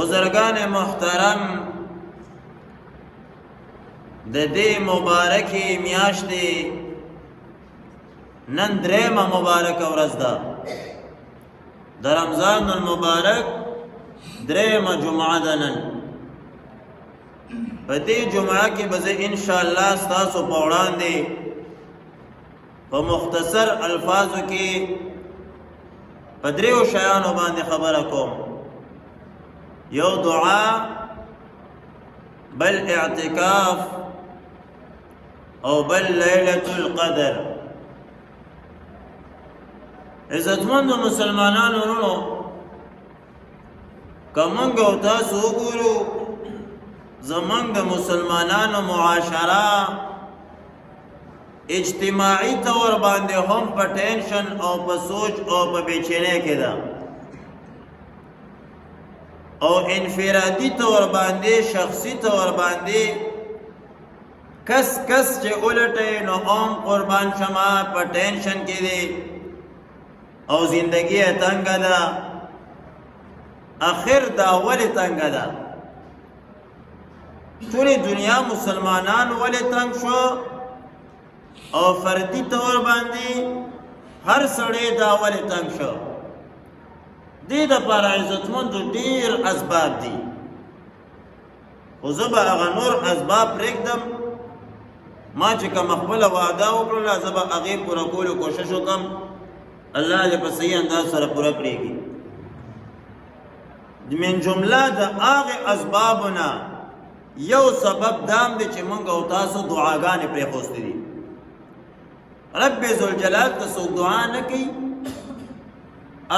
بزرگان محترم د دې مبارکې میاشتې نن درېمه مبارکه ورځ ده د رمضان المبارک درېمه جمعه ده نن په دې جمعه کې به زه انشاءالله ستاسو په وړاندې په مختصر الفاظو کې په دریو شیانو باندې خبره کوم یو دعا بل اعتکاف او بل لیلة القدر عزتمندو مسلمانانو ورونو که موږ او تاسو وګورو زموږ د مسلمانانو معاشره اجتماعي طور باندې هم په ټینشن او په سوچ او په بېچینۍ کې ده او انفرادي طور باندې شخصي طور باندې کس چې اولټی نو عام قربان شما په ټینشن کې دی او زندگی یې تنګه ده اخر دا ولې تنګه ده ټولې دنیا مسلمانان ولې تنګ شو او فردي طور باندې هر سړی دا ولې تنګ شو دې دپاره عزتمندو ډېر اسباب دي خو زه به هغه نور اسباب پرېږدم ما چې کومه خپله وعده وکړله زه به هغې پوره کولو کوشش وکړم الله دې په صحیح انداز سره پوره کړېږي من جمله د هغې اسبابو نه یو سبب دام دی چې موږ او تاسو دعاګانې پرېښوستې دي رب ذوالجلال ته څوک دعا نه کوي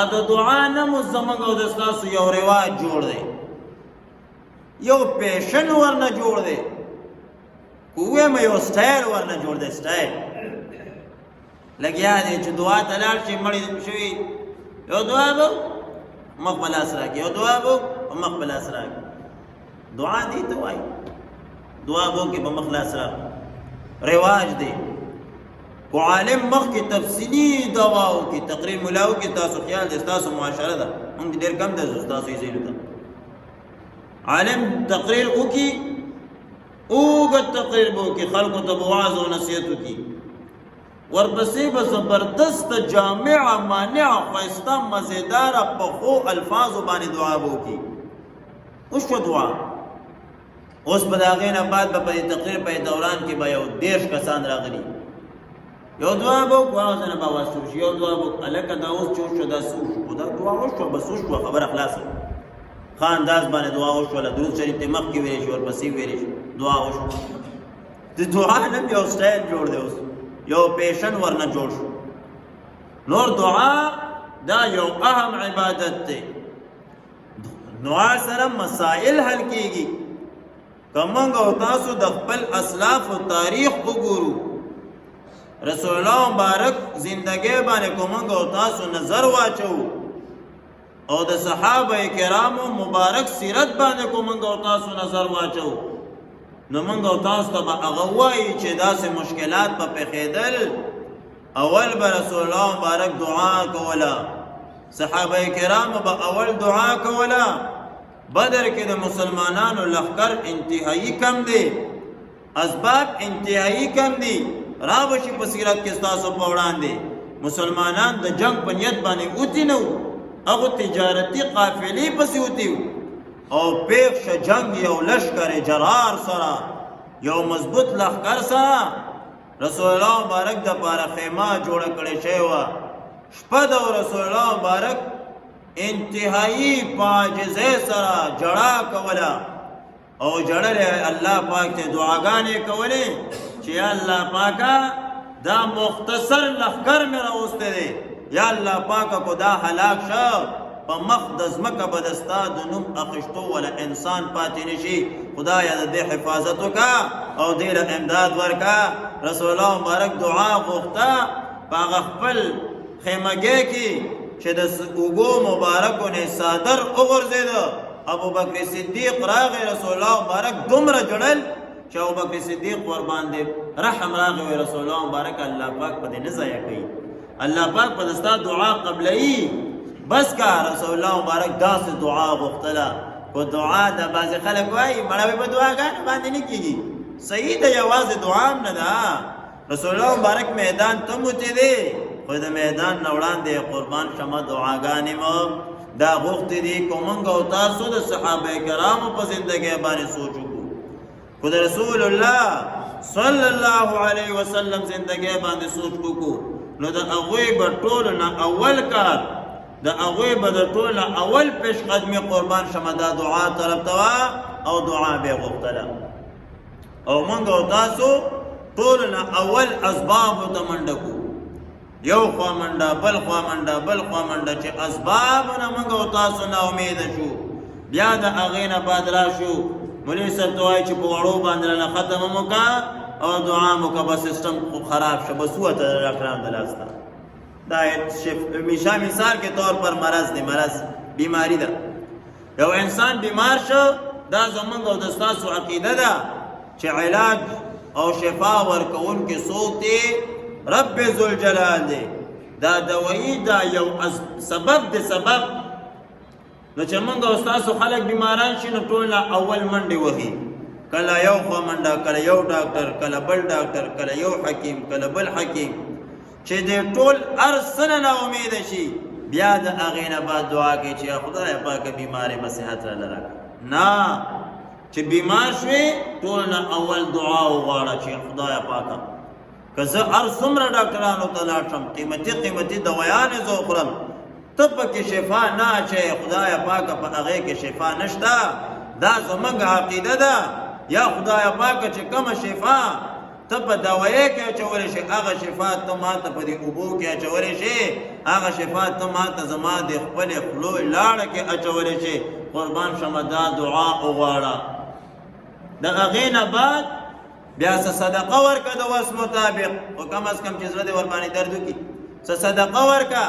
ا د دعا نه مو زموږ او د ستاسو یو رواج جوړ دی یو پیشن ورنه جوړ دی ووایم یو سټایل ورنه جوړ دی سټایل لګیا دی چې دعا ته لاړ شي مړی شوي یو دعا به مخ په لاس راکړي یو دعا به مخ په لاس راکړي دعا دی ته وایي دعا به کې به مخ لاس راکړي رواج دی کو عالم مخ کی تفصیلی دواو کی تقریر ملاو کی تاسو خیال دې تاسو معاشره ده موږ ډېر کم ده تاسو یې زیلو ده عالم تقریر وکي اوږد تقریر به وکي خلکو ته به وعظ او نصیحت وکي ورپسې به زبردست جامعه مانعه ښایسته مزیداره پخو الفاظو باندې دعا به وکي اوس شو دعا اوس به د هغې نه بعد به په تقریر په دوران کې به یو 10 کسان راغلي یو دعا به وکړو هغه ځای نه به اواز شروع شي یو دعا به وکړو هلکه دا اوس چې وشوه دا څه وشو خو دا دعا وشوه بس وشوه خبره خلاصه ښه انداز باندې دعا وشوله درود شریف ته مخکې ویلی شي ورپسې ویلی شي دعا وشوه د دعا نه یو سټایل جوړ دی اوس یو پیشن ورنه جوړ شو نور دعا دا یو اهم عبادت دی دعا سره مسائل حل کېږي که موږ او تاسو د خپل اسلافو تاریخ وګورو رسول الله مبارک زندگی باندې کومنګ او تاسو نظر واچو او د صحابه کرامو مبارک سیرت باندې کومنګ او تاسو نظر واچو نو موږ او تاسو ته به هغه وایي چې داسې مشکلات په پېښېدل اول به رسول الله مبارک دعا کوله صحابه کرامو به اول دعا کوله بدر کې د مسلمانانو لښکر انتهایی کم دی اسباب انتهایی کم دي رابشي په سیرت کې ستاسو په وړاندې مسلمانان د جنگ په نیت باندې اوتي نه وو هغه تجارتي قافلې پسې اوتي وو او پیښ شه جنگ یو لشکر جرار سره یو مضبوط لښکر سره رسول الله مبارک د پاره خیمه جوړه کړې شوې وه شپه د رسول الله مبارک انتهایی په عاجزۍ سره جړا کوله او جړل الله پاک ته دعاګانې کولې چې الله پاکا دا مختصر لښکر مې راوستی دی یا الله پاکا کو دا هلاک شه په مخ د ځمکه به د ستا د نوم اخیستو ولا انسان پاتې نشي خدایه د دې حفاظت وکړه او دې له امداد ورکړه رسول الله مبارک دعا غوښته په هغه خپل خیمګۍ کې چې د اوږو مبارکو نه صادر وغورځېده ابو بکر صدیق راغی رسول الله مبارک دومره جړل چې ابو بکر صدیق ور باندې رحم راغی رسول الله مبارک الله پاک په دې نه ضایع کوي الله پاک په دستا دعا قبلئی بس کا رسول الله مبارک داس دعا غختلا کو دعا د بعض خلک وایي مړه په دعاګانو باندې نه کیږي صحیح ده یوازې دعا هم نه ده رسول الله مبارک میدان ته موتی دی خو د میدان نه وړاندې قربان شمه دعاګانې مو دا غوښتې دي کو موږ او تاسو د صحابه کرامو په زندګۍ باندې سوچ وکړو خو د رسول الله صلی الله علیه وسلم زندګۍ باندې سوچ وکړو نو د هغوی به ټولو نه اول کار د هغوی به د ټولو نه اول پیش قدمي قربان شمه دا دعا طرف ته وه او دعا به یې غوښتله او موږ او تاسو ټولو نه اول اسبابو ته منډه کړو یو خوا منډه بل خوا منډه بل خوا منډه چې اسبابو نه موږ او تاسو نا امیده شو بیا د هغې نه بعد راشو مولوي صاحب ته وایي چې په وړو باندې رانه ختمه مو که او دعا مو که به سسټم خراب شه بس ووته ډاکټران د لاس ته دا مثال کے طور پر مرض دی مرض بیماری ده یو انسان بیمار شو دا زمونږ او د ستاسو عقیده ده چې علاج او شفا ورکوونکی څوک دی رب ذوالجلال دی دا دوایی دا یو سبب دی سبب نو چې موږ او ستاسو خلک بیماران شي نو ټول اول منډې وهي کله یو خوا منډه کله یو ډاکټر کله بل ډاکټر کله یو حکیم کله بل حکیم چې دې ټول هر څه نه ناامیده شي بیا د هغې نه بعد دعا کوي چې خدای پاکه بیمارې به صحت راله راکړه نه چې بیمار شوې ټول نه اول دعا وغواړه چې خدای پاکه که زه هر څومره ډاکټرانو ته لاړ شم قیمتي دوایانې زه وخورم ته پکې شفا نه اچوې خدای پاکه په هغې کې شفا نشته دا زموږ عقیده ده یا خدای پاکه چې کومه شفا ته په دوایې کې اچولی شي هغه شفا ته ما ته په دې اوبو کې اچولی شي هغه شفا ته ما ته زما د خپلې خولو لاړه کې اچولی شي قربان شمه دا دعا وغواړه د هغې نه بعد بیا څه صدقه ورکه د وس مطابق خو کم از کم چې زړه دې ورباندې درد وکړي څه صدقه ورکه